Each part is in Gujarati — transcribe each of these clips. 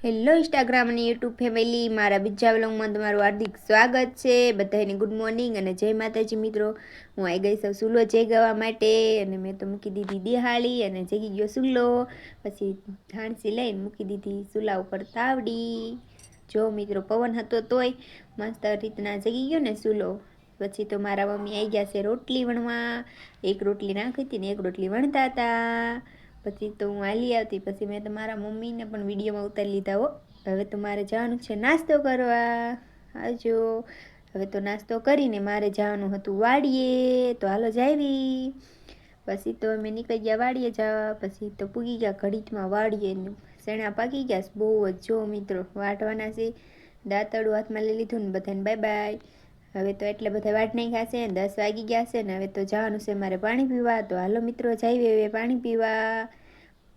હેલો ઇન્સ્ટાગ્રામ અને યુટ્યુબ ફેમિલી, મારા બીજા વ્લોગમાં તમારું હાર્દિક સ્વાગત છે. બધાને ગુડ મોર્નિંગ અને જય માતાજી મિત્રો. હું આવી ગઈ સૌ સૂલો જગાવવા માટે અને મેં તો મૂકી દીધી દિહાળી અને જગી ગયો સૂલો. પછી હાણસી લઈને મૂકી દીધી સૂલા ઉપર તાવડી. જો મિત્રો પવન હતો તોય મસ્ત રીતના જગી ગયો ને સૂલો. પછી તો મારા મમ્મી આવી ગયા છે રોટલી વણવા. એક રોટલી નાખી હતી ને એક રોટલી વણતા હતા. પછી તો હું હાલી આવતી. પછી મેં તો મારા મમ્મીને પણ વિડીયોમાં ઉતારી લીધા હો. હવે તો મારે જવાનું છે નાસ્તો કરવા. આવજો. હવે તો નાસ્તો કરીને મારે જવાનું હતું વાડીએ, તો હાલો જાવી. પછી તો અમે નીકળી ગયા વાડીએ જવા. પછી તો પૂગી ગયા ઘડીકમાં વાડીએ. શેણા પાકી ગયા બહુ જ. જો મિત્રો વાટવાના છે. દાંતરડું હાથમાં લઈ લીધું ને બધાને બાય બાય. હવે તો એટલે બધા વાટ નાખ્યા છે. 10 વાગી ગયા છે ને હવે તો જવાનું છે મારે પાણી પીવા. તો હાલો મિત્રો જઈએ હવે પાણી પીવા.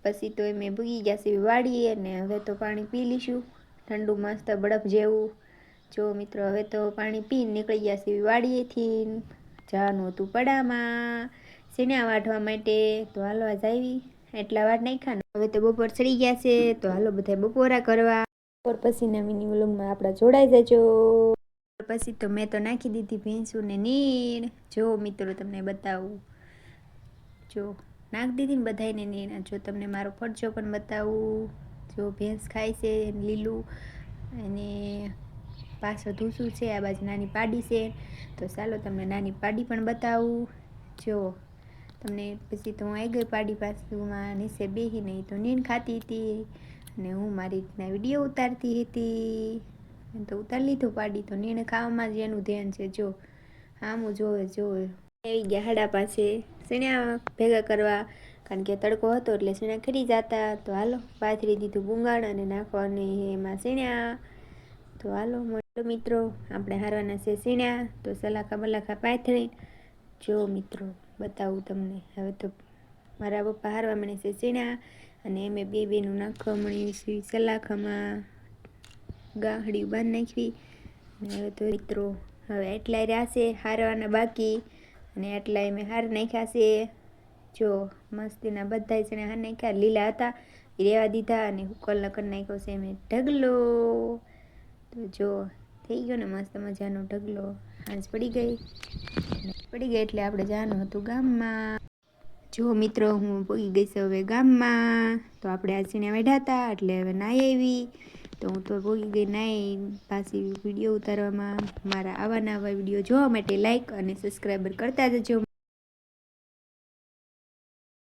પછી તો અમે ભૂગી ગયા છે વાળીએ ને હવે તો પાણી પી લઈશું ઠંડુ મસ્ત બરફ જેવું. જો મિત્રો હવે તો પાણી પીને નીકળી ગયા છે વાડીએથી. જવાનું હતું પડામાં સીણા વાઢવા માટે. તો હાલો આજ આવી એટલા વાટ નાખ્યા ને હવે તો બપોર ચડી ગયા છે. તો હાલો બધા બપોરા કરવા. બપોર પછીના મિની વ્લોગમાં આપણા જોડાઈ જજો. પછી તો મેં તો નાખી દીધી ભેંસુને નીણ. જો મિત્રો તમને બતાવું, જો નાખી દીધી ને બધાને નીણ. જો તમને મારો ફરજો પણ બતાવું. જો ભેંસ ખાય છે લીલું અને પાછળ ધૂસું છે. આ બાજુ નાની પાડી છે. તો ચાલો તમને નાની પાડી પણ બતાવું. જો તમને પછી તો હું આવી ગઈ પાડી પાસુમાં નીચે બેસીને. તો નીણ ખાતી હતી અને હું મારી રીતના વિડીયો ઉતારતી હતી. તો ઉતારી લીધું પાડી. તો નીણ ખાવામાં જ એનું ધ્યાન છે. જો આમું જોવે જોવે આવી ગયા હાડા પાસે સીણા ભેગા કરવા. કારણ કે તડકો હતો એટલે સીણા ખરી જતા. તો હાલો પાથરી દીધું ગુંગાણ અને નાખવાની એમાં સીણા. તો હાલો મિત્રો આપણે હારવાના છે સીણા. તો સલાખા બલાખા પાથરી. જો મિત્રો બતાવું તમને. હવે તો મારા પપ્પા હારવા મને છે સીણા અને અમે બે બેનું નાખવા મળી છે સલાખામાં. ગાંહડી બાંધી નાખવી. હવે તો મિત્રો હવે એટલા રહ્યા છે હારવાના બાકી અને એટલા મેં હાર નાખ્યા છે. જો મસ્તીના બધા છે ને હાર નાખ્યા. લીલા હતા એ રેવા દીધા અને હુકલ કરી નાખ્યો છે મેં ઢગલો. તો જો થઈ ગયો ને મસ્ત મજાનો ઢગલો. હાંસ પડી ગઈ એટલે આપણે જવાનું હતું ગામમાં. જો મિત્રો હું પહોંચી ગઈ છું હવે ગામમાં. તો આપણે આ સીણા વેઢા હતા એટલે હવે નાહી આવી. તો હું તો પહોંચી ગઈ નાહી. પાછી વિડીયો ઉતારવામાં. મારા આવા નવા વિડીયો જોવા માટે લાઈક અને સબસ્ક્રાઈબર કરતા જજો.